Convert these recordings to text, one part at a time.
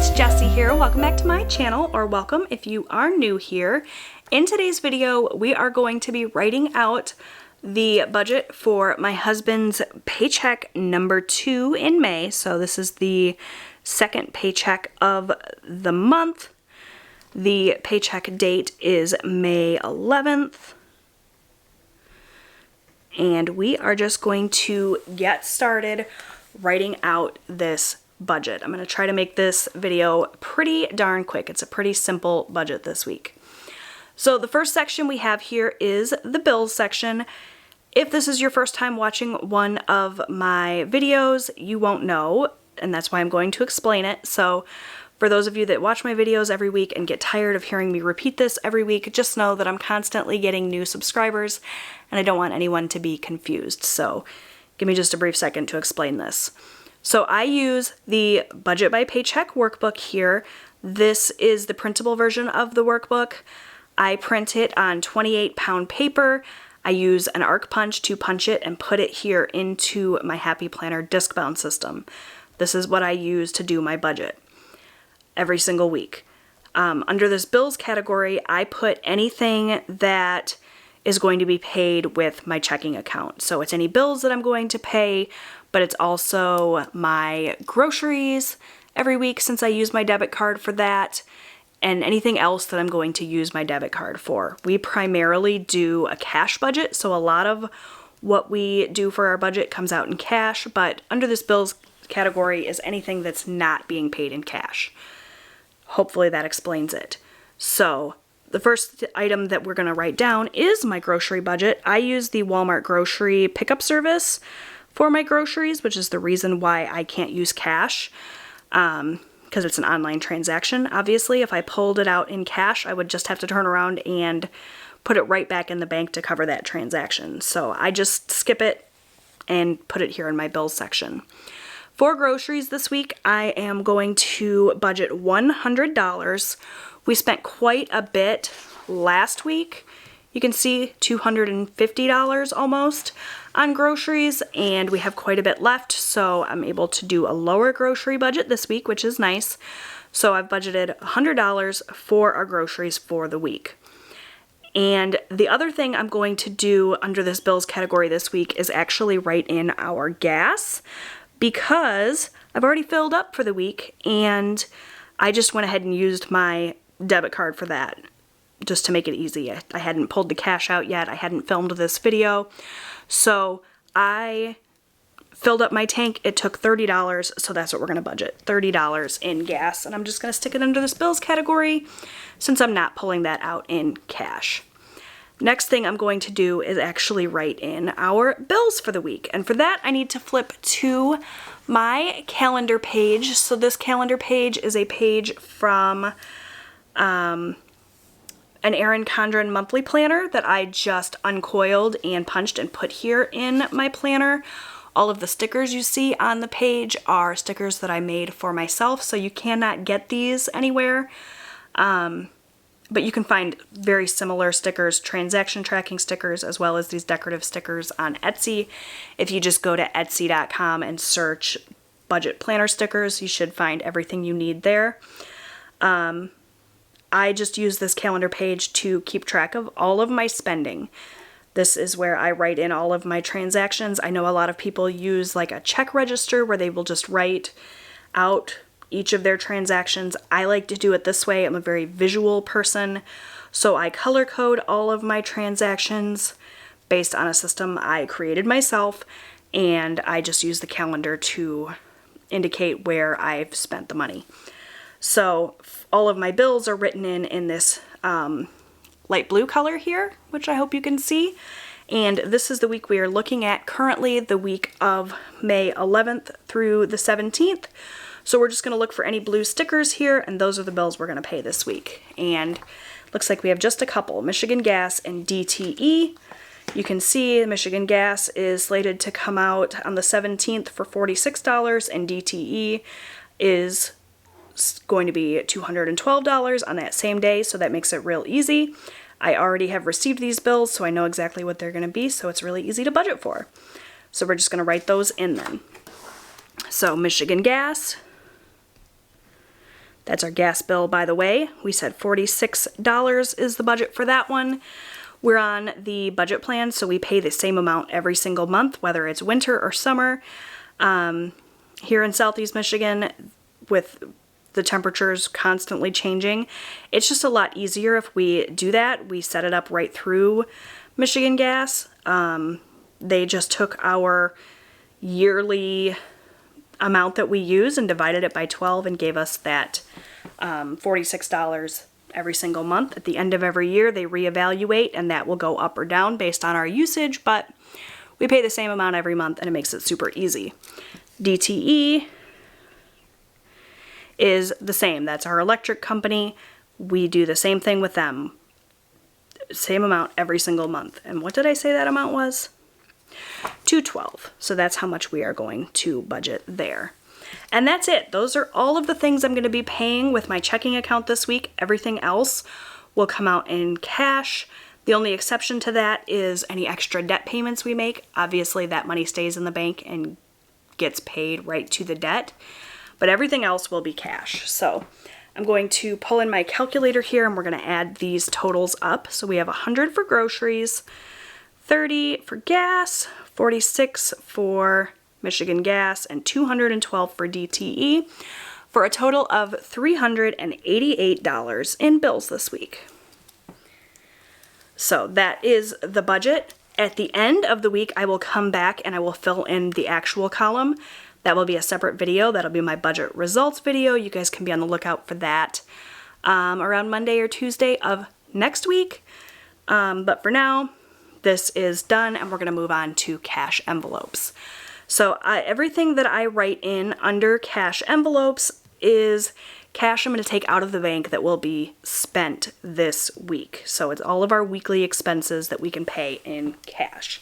it's Jessie here. Welcome back to my channel, or welcome if you are new here. In today's video, we are going to be writing out the budget for my husband's paycheck number 2 in May. So this is the second paycheck of the month. The paycheck date is May 11th. And we are just going to get started writing out this budget. I'm going to try to make this video pretty darn quick. It's a pretty simple budget this week. So the first section we have here is the bills section. If this is your first time watching one of my videos, you won't know, and that's why I'm going to explain it. So for those of you that watch my videos every week and get tired of hearing me repeat this every week, just know that I'm constantly getting new subscribers and I don't want anyone to be confused. So give me just a brief second to explain this. So I use the Budget by Paycheck workbook here. This is the printable version of the workbook. I print it on 28-pound paper. I use an arc punch to punch it and put it here into my Happy Planner disc-bound system. This is what I use to do my budget every single week. Under this bills category, I put anything that is going to be paid with my checking account. So it's any bills that I'm going to pay, but it's also my groceries every week since I use my debit card for that, and anything else that I'm going to use my debit card for. We primarily do a cash budget, so a lot of what we do for our budget comes out in cash, but under this bills category is anything that's not being paid in cash. Hopefully that explains it. So the first item that we're going to write down is my grocery budget. I use the Walmart grocery pickup service for my groceries, which is the reason why I can't use cash, because it's an online transaction. Obviously, if I pulled it out in cash, I would just have to turn around and put it right back in the bank to cover that transaction. So I just skip it and put it here in my bills section. For groceries this week, I am going to budget $100. We spent quite a bit last week. You can see $250 almost on groceries, and we have quite a bit left, so I'm able to do a lower grocery budget this week, which is nice. So I've budgeted $100 for our groceries for the week. And the other thing I'm going to do under this bills category this week is actually write in our gas, because I've already filled up for the week and I just went ahead and used my debit card for that just to make it easy. I hadn't pulled the cash out yet. I hadn't filmed this video. So I filled up my tank. It took $30, so that's what we're going to budget, $30 in gas. And I'm just going to stick it under this bills category since I'm not pulling that out in cash. Next thing I'm going to do is actually write in our bills for the week. And for that, I need to flip to my calendar page. So this calendar page is a page from an Erin Condren monthly planner that I just uncoiled and punched and put here in my planner. All of the stickers you see on the page are stickers that I made for myself, so you cannot get these anywhere. But you can find very similar stickers, transaction tracking stickers, as well as these decorative stickers on Etsy. If you just go to etsy.com and search budget planner stickers, you should find everything you need there. I just use this calendar page to keep track of all of my spending. This is where I write in all of my transactions. I know a lot of people use like a check register where they will just write out each of their transactions. I like to do it this way. I'm a very visual person, so I color code all of my transactions based on a system I created myself, and I just use the calendar to indicate where I've spent the money. So all of my bills are written in this light blue color here, which I hope you can see. And this is the week we are looking at currently, the week of May 11th through the 17th. So we're just going to look for any blue stickers here, and those are the bills we're going to pay this week. And looks like we have just a couple, Michigan Gas and DTE. You can see Michigan Gas is slated to come out on the 17th for $46, and DTE is going to be $212 on that same day, so that makes it real easy. I already have received these bills, so I know exactly what they're going to be, so it's really easy to budget for. So we're just going to write those in then. So Michigan Gas, That's our gas bill, by the way. We said $46 is the budget for that one. We're on the budget plan, so we pay the same amount every single month, whether it's winter or summer. Here in Southeast Michigan, with the temperatures constantly changing, it's just a lot easier if we do that. We set it up right through Michigan Gas. They just took our yearly amount that we use and divided it by 12 and gave us that $46 every single month. At the end of every year, they reevaluate, and that will go up or down based on our usage, but we pay the same amount every month, and it makes it super easy. DTE is the same. That's our electric company. We do the same thing with them. Same amount every single month. And what did I say that amount was? $212. So that's how much we are going to budget there. And that's it. Those are all of the things I'm going to be paying with my checking account this week. Everything else will come out in cash. The only exception to that is any extra debt payments we make. Obviously, that money stays in the bank and gets paid right to the debt. But everything else will be cash. So I'm going to pull in my calculator here, and we're going to add these totals up. So we have 100 for groceries, 30 for gas, 46 for Michigan Gas, and 212 for DTE, for a total of $388 in bills this week. So that is the budget. At the end of the week, I will come back and I will fill in the actual column. That will be a separate video. That'll be my budget results video. You guys can be on the lookout for that around Monday or Tuesday of next week. But for now, this is done, and we're going to move on to cash envelopes. So everything that I write in under cash envelopes is cash I'm going to take out of the bank that will be spent this week. So it's all of our weekly expenses that we can pay in cash.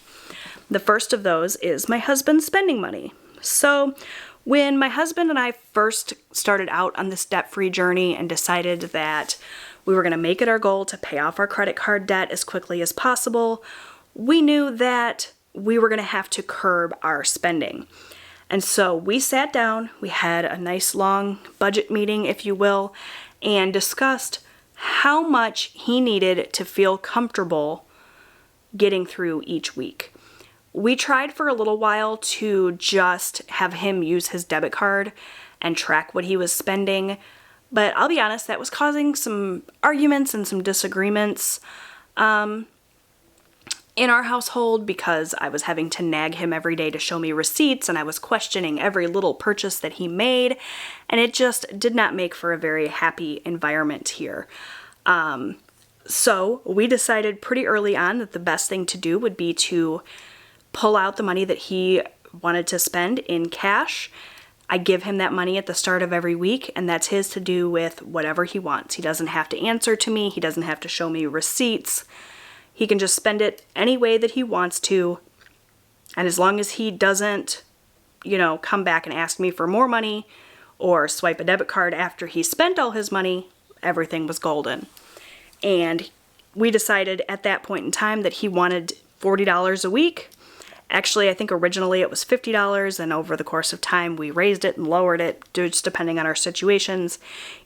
The first of those is my husband's spending money. So when my husband and I first started out on this debt-free journey and decided that we were going to make it our goal to pay off our credit card debt as quickly as possible, we knew that we were going to have to curb our spending. And so we sat down, we had a nice long budget meeting, if you will, and discussed how much he needed to feel comfortable getting through each week. We tried for a little while to just have him use his debit card and track what he was spending, but I'll be honest, that was causing some arguments and some disagreements in our household, because I was having to nag him every day to show me receipts, and I was questioning every little purchase that he made, and it just did not make for a very happy environment here. So we decided pretty early on that the best thing to do would be to pull out the money that he wanted to spend in cash. I give him that money at the start of every week, and that's his to do with whatever he wants. He doesn't have to answer to me. He doesn't have to show me receipts. He can just spend it any way that he wants to. And as long as he doesn't, come back and ask me for more money or swipe a debit card after he spent all his money, everything was golden. And we decided at that point in time that he wanted $40 a week. Actually, I think originally it was $50, and over the course of time we raised it and lowered it, just depending on our situations.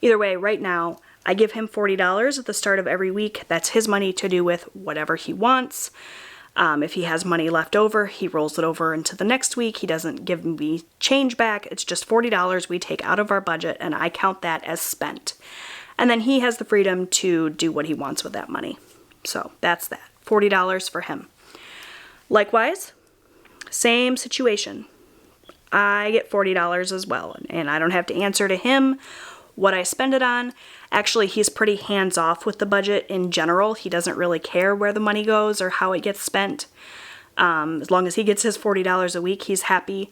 Either way, right now, I give him $40 at the start of every week. That's his money to do with whatever he wants. If he has money left over, he rolls it over into the next week. He doesn't give me change back. It's just $40 we take out of our budget, and I count that as spent. And then he has the freedom to do what he wants with that money. So that's that. $40 for him. Likewise, same situation. I get $40 as well, and I don't have to answer to him what I spend it on. Actually, he's pretty hands-off with the budget in general. He doesn't really care where the money goes or how it gets spent. As long as he gets his $40 a week, he's happy.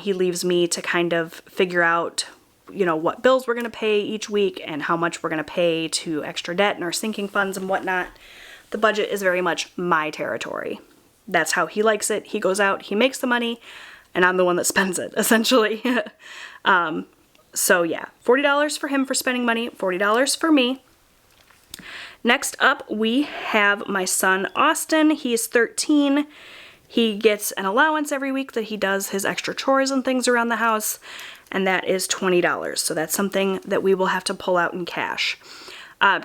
He leaves me to kind of figure out, what bills we're going to pay each week and how much we're going to pay to extra debt and our sinking funds and whatnot. The budget is very much my territory. That's how he likes it. He goes out, he makes the money, and I'm the one that spends it, essentially. So yeah, $40 for him for spending money, $40 for me. Next up, we have my son, Austin. He's 13. He gets an allowance every week that he does his extra chores and things around the house. and that is $20. So that's something that we will have to pull out in cash.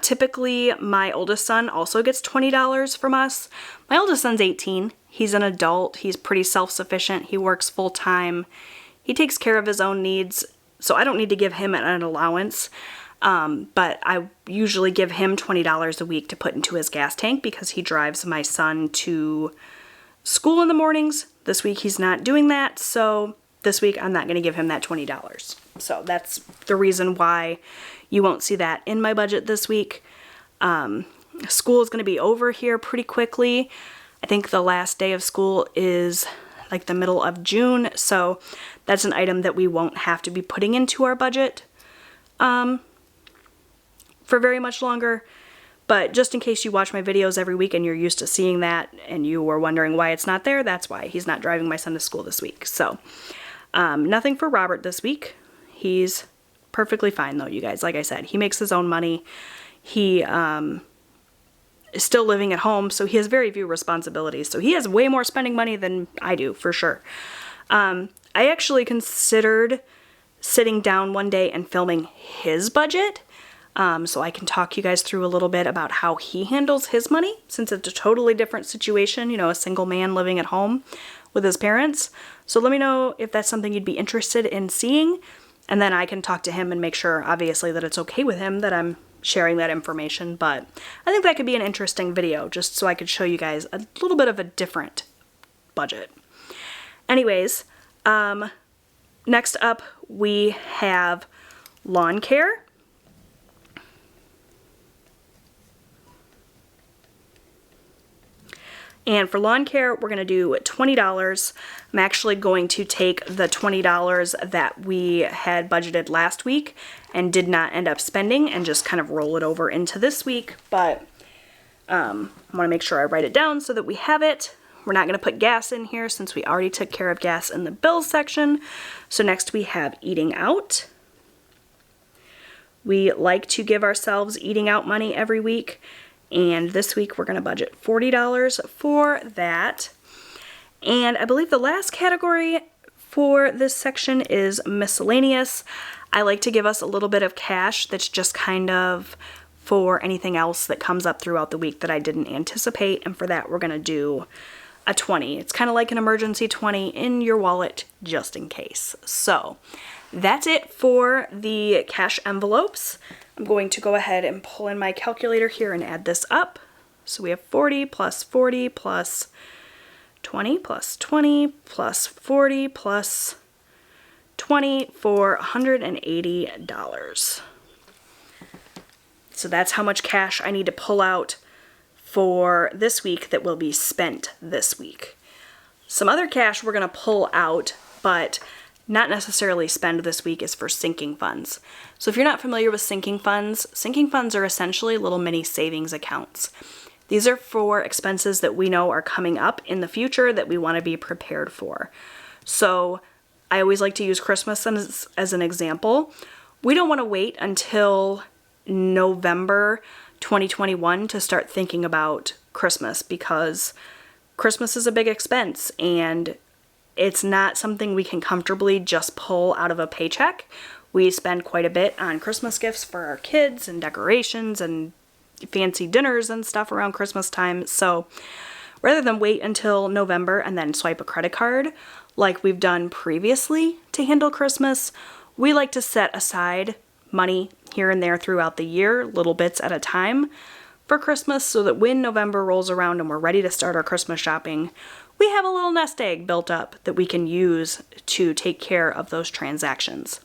Typically, my oldest son also gets $20 from us. My oldest son's 18. He's an adult. He's pretty self-sufficient. He works full-time. He takes care of his own needs, so I don't need to give him an allowance. But I usually give him $20 a week to put into his gas tank because he drives my son to school in the mornings. This week he's not doing that, so this week I'm not going to give him that $20. So that's the reason why you won't see that in my budget this week. School is going to be over here pretty quickly. I think the last day of school is like the middle of June, so that's an item that we won't have to be putting into our budget for very much longer. But just in case you watch my videos every week and you're used to seeing that and you were wondering why it's not there, that's why. He's not driving my son to school this week. So nothing for Robert this week. He's perfectly fine though, you guys. Like I said, he makes his own money. He is still living at home, so he has very few responsibilities. So he has way more spending money than I do, for sure. I actually considered sitting down one day and filming his budget, so I can talk you guys through a little bit about how he handles his money, since it's a totally different situation, you know, a single man living at home with his parents. So let me know if that's something you'd be interested in seeing, and then I can talk to him and make sure, obviously, that it's okay with him that I'm sharing that information. But I think that could be an interesting video, just so I could show you guys a little bit of a different budget. Anyways, next up we have lawn care. And for lawn care, we're going to do $20. I'm actually going to take the $20 that we had budgeted last week and did not end up spending and just kind of roll it over into this week. But I want to make sure I write it down so that we have it. We're not going to put gas in here since we already took care of gas in the bills section. So next we have eating out. We like to give ourselves eating out money every week. And this week we're going to budget $40 for that. And I believe the last category for this section is miscellaneous. I like to give us a little bit of cash that's just kind of for anything else that comes up throughout the week that I didn't anticipate. And for that we're going to do a 20. It's kind of like an emergency 20 in your wallet just in case. So that's it for the cash envelopes. I'm going to go ahead and pull in my calculator here and add this up. So we have 40 plus 40 plus 20 plus 20 plus 40 plus 20 for $180. So that's how much cash I need to pull out for this week that will be spent this week. Some other cash we're going to pull out, but not necessarily spend this week, is for sinking funds. So if you're not familiar with sinking funds are essentially little mini savings accounts. These are for expenses that we know are coming up in the future that we want to be prepared for. So I always like to use Christmas as an example. We don't want to wait until November 2021 to start thinking about Christmas, because Christmas is a big expense and it's not something we can comfortably just pull out of a paycheck. We spend quite a bit on Christmas gifts for our kids and decorations and fancy dinners and stuff around Christmas time. So rather than wait until November and then swipe a credit card like we've done previously to handle Christmas, we like to set aside money here and there throughout the year, little bits at a time, for Christmas, so that when November rolls around and we're ready to start our Christmas shopping, we have a little nest egg built up that we can use to take care of those transactions.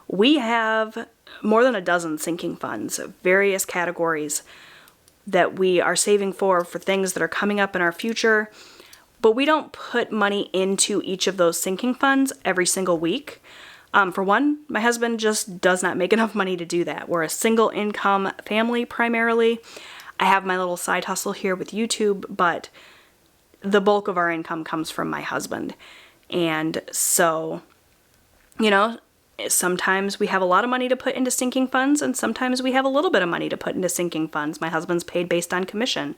We have more than a dozen sinking funds of various categories that we are saving for things that are coming up in our future, but we don't put money into each of those sinking funds every single week. For one, my husband just does not make enough money to do that. We're a single income family primarily. I have my little side hustle here with YouTube, but the bulk of our income comes from my husband. And so, you know, sometimes we have a lot of money to put into sinking funds, and sometimes we have a little bit of money to put into sinking funds. My husband's paid based on commission.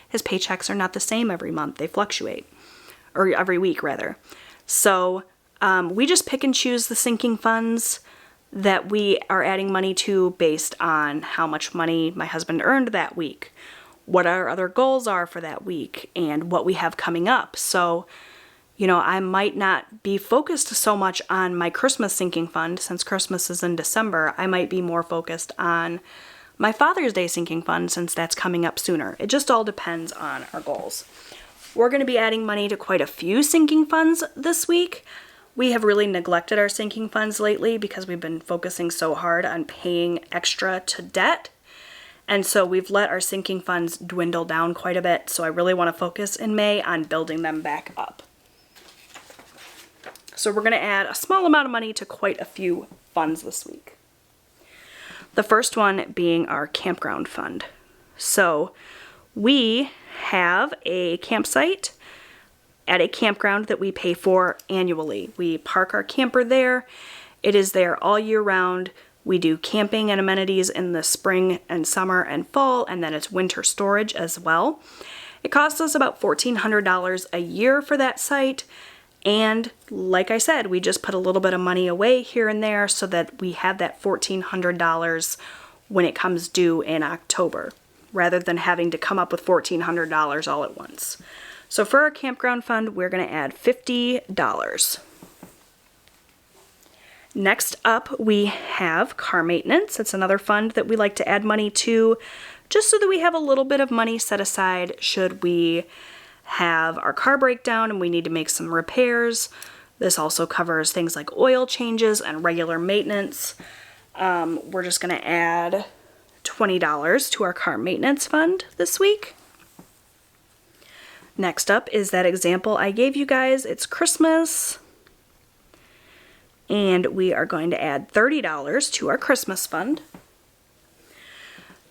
His paychecks are not the same every month. They fluctuate, or every week rather. So We just pick and choose the sinking funds that we are adding money to based on how much money my husband earned that week, what our other goals are for that week, and what we have coming up. So, you know, I might not be focused so much on my Christmas sinking fund since Christmas is in December. I might be more focused on my Father's Day sinking fund since that's coming up sooner. It just all depends on our goals. We're going to be adding money to quite a few sinking funds this week. We have really neglected our sinking funds lately because we've been focusing so hard on paying extra to debt. And so we've let our sinking funds dwindle down quite a bit. So I really want to focus in May on building them back up. So we're going to add a small amount of money to quite a few funds this week. The first one being our campground fund. So we have a campsite at a campground that we pay for annually. We park our camper there. It is there all year round. We do camping and amenities in the spring and summer and fall, and then it's winter storage as well. It costs us about $1,400 a year for that site. And like I said, we just put a little bit of money away here and there so that we have that $1,400 when it comes due in October, rather than having to come up with $1,400 all at once. So for our campground fund, we're going to add $50. Next up, we have car maintenance. It's another fund that we like to add money to, just so that we have a little bit of money set aside should we have our car break down and we need to make some repairs. This also covers things like oil changes and regular maintenance. We're just going to add $20 to our car maintenance fund this week. Next up is that example I gave you guys. It's Christmas. And we are going to add $30 to our Christmas fund.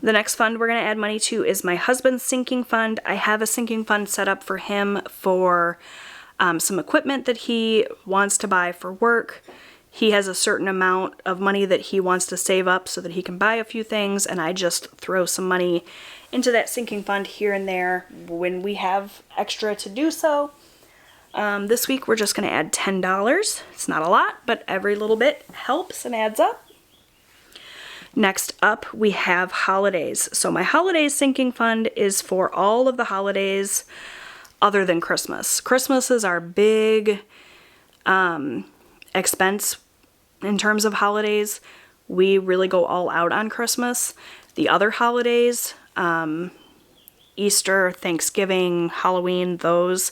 The next fund we're going to add money to is my husband's sinking fund. I have a sinking fund set up for him for some equipment that he wants to buy for work. He has a certain amount of money that he wants to save up so that he can buy a few things, and I just throw some money into that sinking fund here and there when we have extra to do so. This week we're just going to add $10. It's not a lot, but every little bit helps and adds up. Next up, we have holidays. So my holidays sinking fund is for all of the holidays other than Christmas. Christmas is our big expense in terms of holidays. We really go all out on Christmas. The other holidays, Easter, Thanksgiving, Halloween, those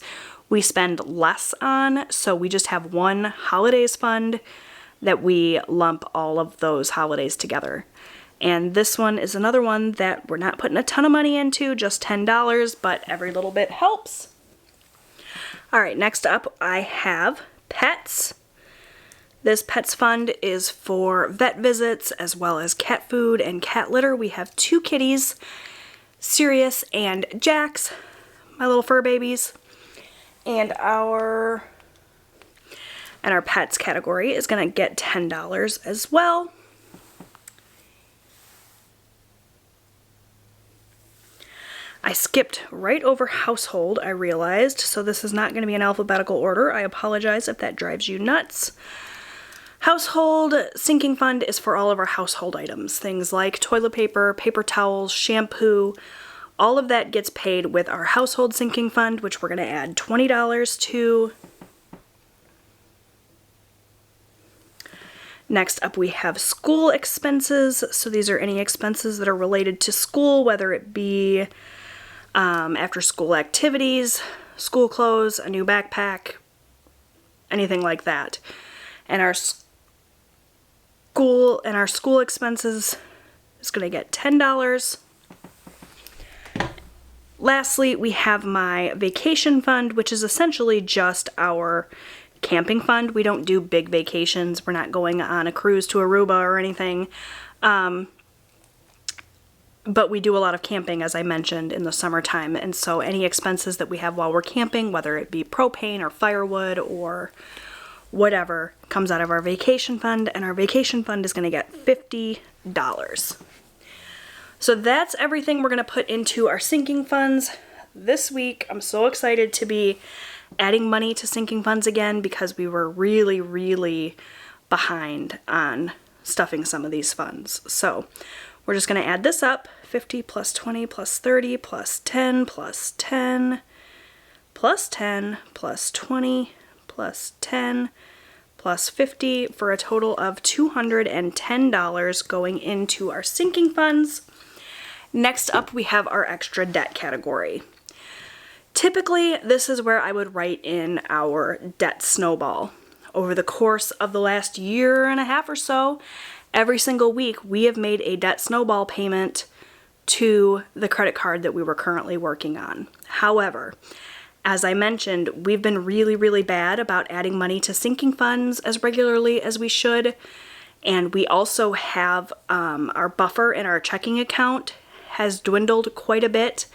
we spend less on. So we just have one holidays fund that we lump all of those holidays together. And this one is another one that we're not putting a ton of money into, just $10, but every little bit helps. All right, next up I have pets. This pets fund is for vet visits as well as cat food and cat litter. We have 2 kitties, Sirius and Jax, my little fur babies. And our pets category is going to get $10 as well. I skipped right over household, I realized, so this is not going to be in alphabetical order. I apologize if that drives you nuts. Household sinking fund is for all of our household items, things like toilet paper, paper towels, shampoo. All of that gets paid with our household sinking fund, which we're going to add $20 to. Next up we have school expenses. So these are any expenses that are related to school, whether it be after school activities, school clothes, a new backpack, anything like that. And our school expenses is going to get $10. Lastly, we have my vacation fund, which is essentially just our camping fund. We don't do big vacations. We're not going on a cruise to Aruba or anything. But we do a lot of camping, as I mentioned, in the summertime. And so any expenses that we have while we're camping, whether it be propane or firewood or whatever, comes out of our vacation fund. And our vacation fund is going to get $50. So that's everything we're going to put into our sinking funds this week I'm so excited to be adding money to sinking funds again because we were really behind on stuffing some of these funds. So we're just going to add this up. 50 plus 20 plus 30 plus 10 plus 10 plus 10 plus 20 plus 10 plus 50 for a total of $210 going into our sinking funds. Next up, we have our extra debt category. Typically, this is where I would write in our debt snowball. Over the course of the last year and a half or so, every single week we have made a debt snowball payment to the credit card that we were currently working on. However, as I mentioned, we've been really bad about adding money to sinking funds as regularly as we should. And we also have our buffer in our checking account has dwindled quite a bit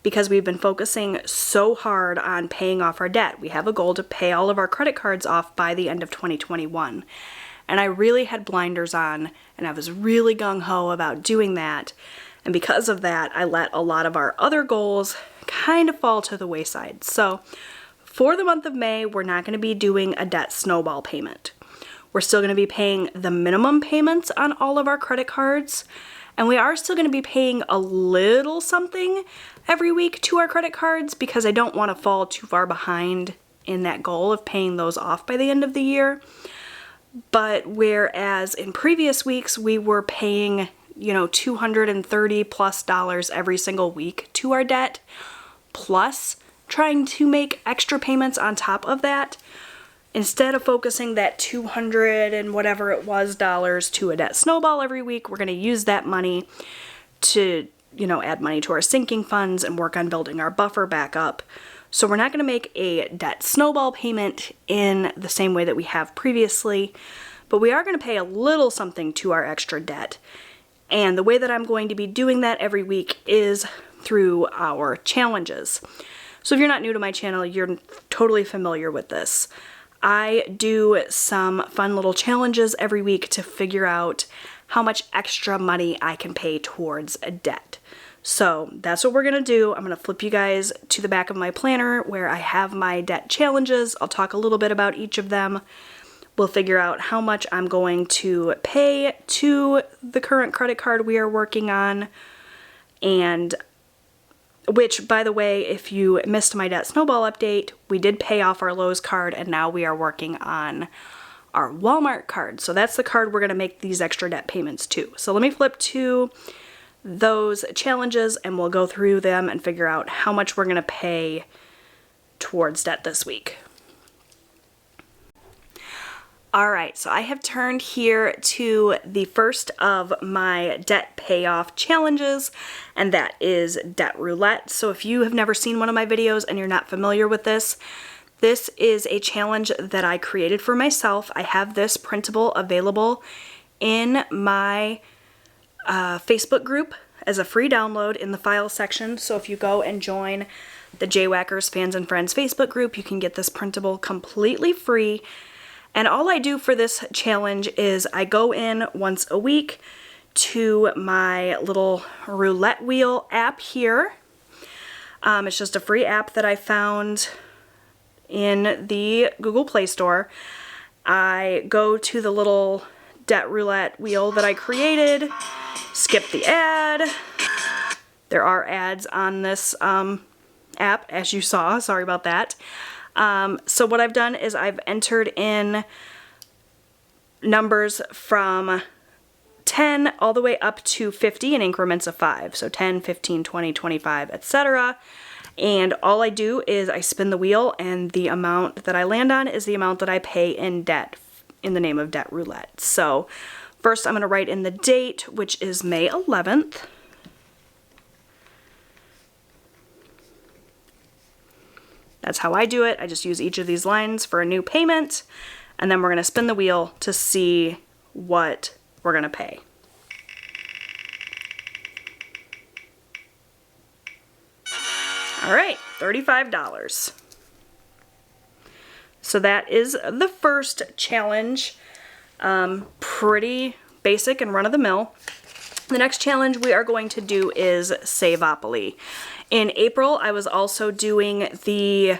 because we've been focusing so hard on paying off our debt. We have a goal to pay all of our credit cards off by the end of 2021. And I really had blinders on and I was really gung-ho about doing that. And because of that, I let a lot of our other goals kind of fall to the wayside. So for the month of May, we're not going to be doing a debt snowball payment. We're still going to be paying the minimum payments on all of our credit cards. And we are still going to be paying a little something every week to our credit cards because I don't want to fall too far behind in that goal of paying those off by the end of the year. But whereas in previous weeks we were paying, you know, $230+ every single week to our debt, plus trying to make extra payments on top of that, instead of focusing that $200 and whatever it was to a debt snowball every week, we're going to use that money to, you know, add money to our sinking funds and work on building our buffer back up. So we're not going to make a debt snowball payment in the same way that we have previously, but we are going to pay a little something to our extra debt. And the way that I'm going to be doing that every week is through our challenges. So if you're not new to my channel, you're totally familiar with this. I do some fun little challenges every week to figure out how much extra money I can pay towards a debt. So that's what we're going to do. I'm going to flip you guys to the back of my planner where I have my debt challenges. I'll talk a little bit about each of them. We'll figure out how much I'm going to pay to the current credit card we are working on, and which, by the way, if you missed my debt snowball update, we did pay off our Lowe's card and now we are working on our Walmart card. So that's the card we're going to make these extra debt payments to. So let me flip to those challenges and we'll go through them and figure out how much we're going to pay towards debt this week. Alright, so I have turned here to the first of my debt payoff challenges, and that is Debt Roulette. So if you have never seen one of my videos and you're not familiar with this, this is a challenge that I created for myself. I have this printable available in my Facebook group as a free download in the files section. So if you go and join the Jwhackers Fans and Friends Facebook group, you can get this printable completely free. And all I do for this challenge is I go in once a week to my little roulette wheel app here. It's just a free app that I found in the Google Play Store. I go to the little debt roulette wheel that I created, skip the ad. There are ads on this app, as you saw. Sorry about that. So what I've done is I've entered in numbers from 10 all the way up to 50 in increments of 5. So 10, 15, 20, 25, etc. And all I do is I spin the wheel and the amount that I land on is the amount that I pay in debt in the name of Debt Roulette. So first I'm going to write in the date, which is May 11th. That's how I do it. I just use each of these lines for a new payment, and then we're going to spin the wheel to see what we're going to pay. All right, $35. So that is the first challenge. Pretty basic and run-of-the-mill. The next challenge we are going to do is Savopoly. In April, I was also doing the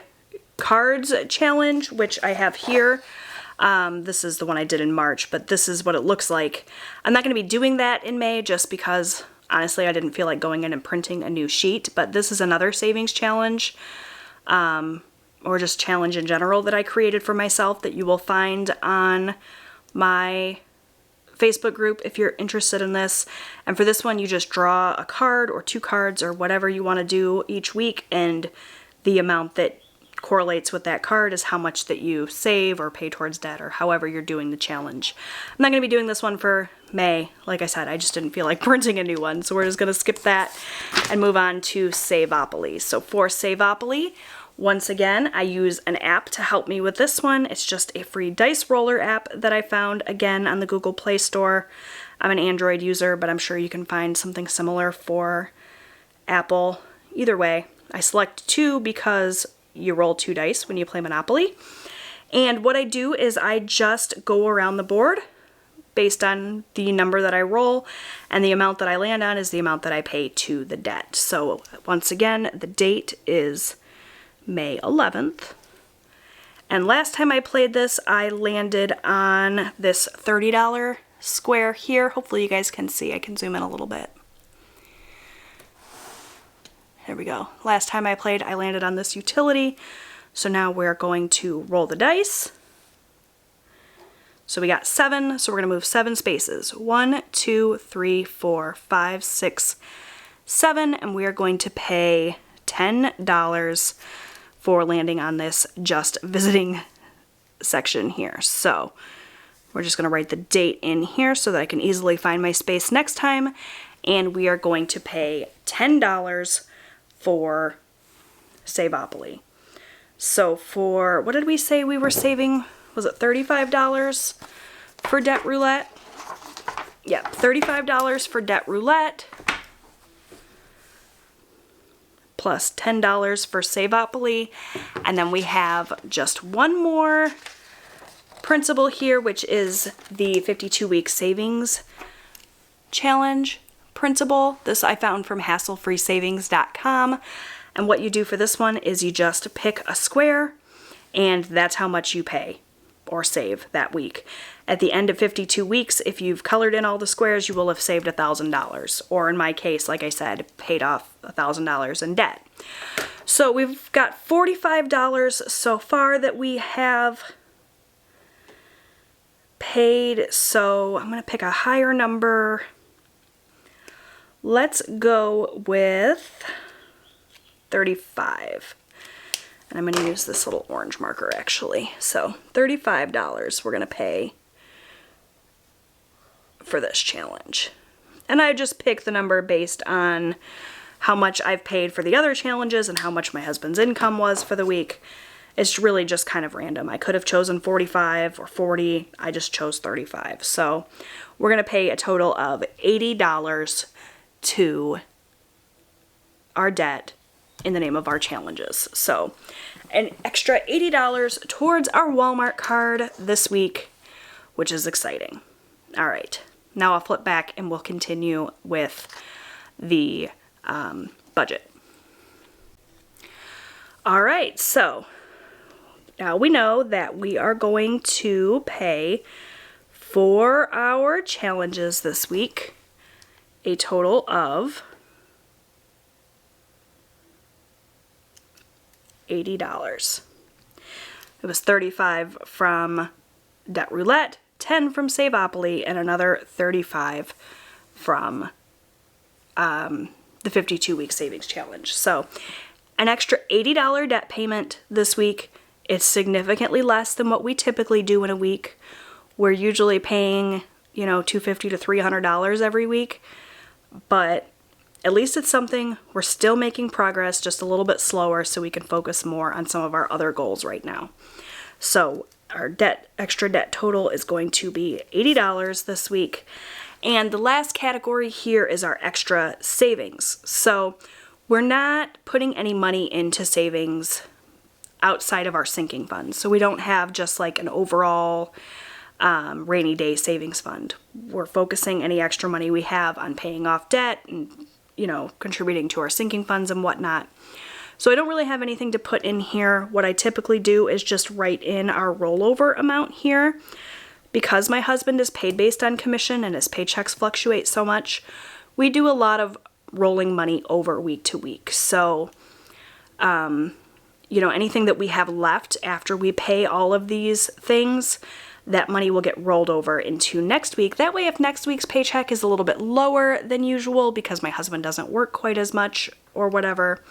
cards challenge, which I have here. This is the one I did in March, but this is what it looks like. I'm not going to be doing that in May just because, honestly, I didn't feel like going in and printing a new sheet, but this is another savings challenge, or just challenge in general that I created for myself that you will find on my Facebook group if you're interested in this. And for this one, you just draw a card or 2 cards or whatever you want to do each week, and the amount that correlates with that card is how much that you save or pay towards debt, or however you're doing the challenge. I'm not going to be doing this one for May. Like I said, I just didn't feel like printing a new one, so we're just going to skip that and move on to Savopoly. So for Savopoly, once again, I use an app to help me with this one. It's just a free dice roller app that I found, again, on the Google Play Store. I'm an Android user, but I'm sure you can find something similar for Apple. Either way, I select 2 because you roll 2 dice when you play Monopoly. And what I do is I just go around the board based on the number that I roll, and the amount that I land on is the amount that I pay to the debt. So once again, the date is May 11th. And last time I played this, I landed on this $30 square here. Hopefully you guys can see. I can zoom in a little bit. There we go. Last time I played, I landed on this utility. So now we're going to roll the dice. So we got 7, so we're going to move 7 spaces. 1, 2, 3, 4, 5, 6, 7, and we are going to pay $10 for landing on this just visiting section here. So we're just going to write the date in here so that I can easily find my space next time, and we are going to pay $10 for Savopoly. So for, what did we say we were saving? Was it $35 for debt roulette? Yeah, $35 for debt roulette, plus $10 for Savopoly, and then we have just one more principle here, which is the 52-week savings challenge principle. This I found from hasslefreesavings.com, and what you do for this one is you just pick a square, and that's how much you pay or save that week. At the end of 52 weeks, if you've colored in all the squares, you will have saved $1,000, or in my case, like I said, paid off $1,000 in debt. So we've got $45 so far that we have paid, so I'm going to pick a higher number. Let's go with 35. And I'm going to use this little orange marker actually. So $35 we're going to pay for this challenge. And I just picked the number based on how much I've paid for the other challenges and how much my husband's income was for the week. It's really just kind of random. I could have chosen 45 or 40. I just chose 35. So we're going to pay a total of $80 to our debt in the name of our challenges. So an extra $80 towards our Walmart card this week, which is exciting. All right, now I'll flip back and we'll continue with the budget. All right, so now we know that we are going to pay for our challenges this week a total of $80. It was $35 from debt roulette, $10 from Savopoly, and another $35 from the 52-week savings challenge. So an extra $80 debt payment this week. It's significantly less than what we typically do in a week. We're usually paying, you know, $250 to $300 every week, but at least it's something. We're still making progress, just a little bit slower, so we can focus more on some of our other goals right now. So our extra debt total is going to be $80 this week. And the last category here is our extra savings. So we're not putting any money into savings outside of our sinking funds. So we don't have just like an overall rainy day savings fund. We're focusing any extra money we have on paying off debt and, you know, contributing to our sinking funds and whatnot. So I don't really have anything to put in here. What I typically do is just write in our rollover amount here. Because my husband is paid based on commission and his paychecks fluctuate so much, we do a lot of rolling money over week to week. So, you know, anything that we have left after we pay all of these things, that money will get rolled over into next week. That way, if next week's paycheck is a little bit lower than usual because my husband doesn't work quite as much or whatever,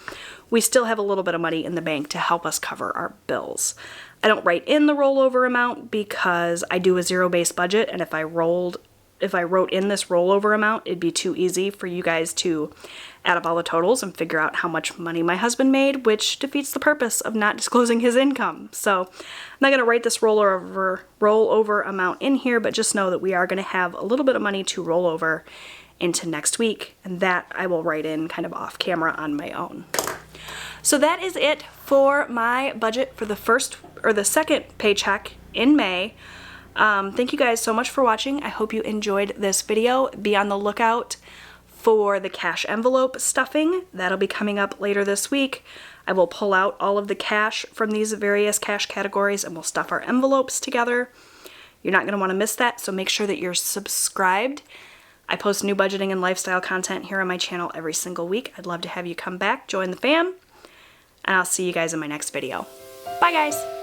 we still have a little bit of money in the bank to help us cover our bills. I don't write in the rollover amount because I do a zero-based budget, and if I wrote in this rollover amount, it'd be too easy for you guys to add up all the totals and figure out how much money my husband made, which defeats the purpose of not disclosing his income. So I'm not going to write this rollover amount in here, but just know that we are going to have a little bit of money to roll over into next week, and that I will write in kind of off camera on my own. So that is it for my budget for the second paycheck in May. Thank you guys so much for watching. I hope you enjoyed this video. Be on the lookout for the cash envelope stuffing. That'll be coming up later this week. I will pull out all of the cash from these various cash categories and we'll stuff our envelopes together. You're not going to want to miss that, so make sure that you're subscribed. I post new budgeting and lifestyle content here on my channel every single week. I'd love to have you come back, join the fam, and I'll see you guys in my next video. Bye guys!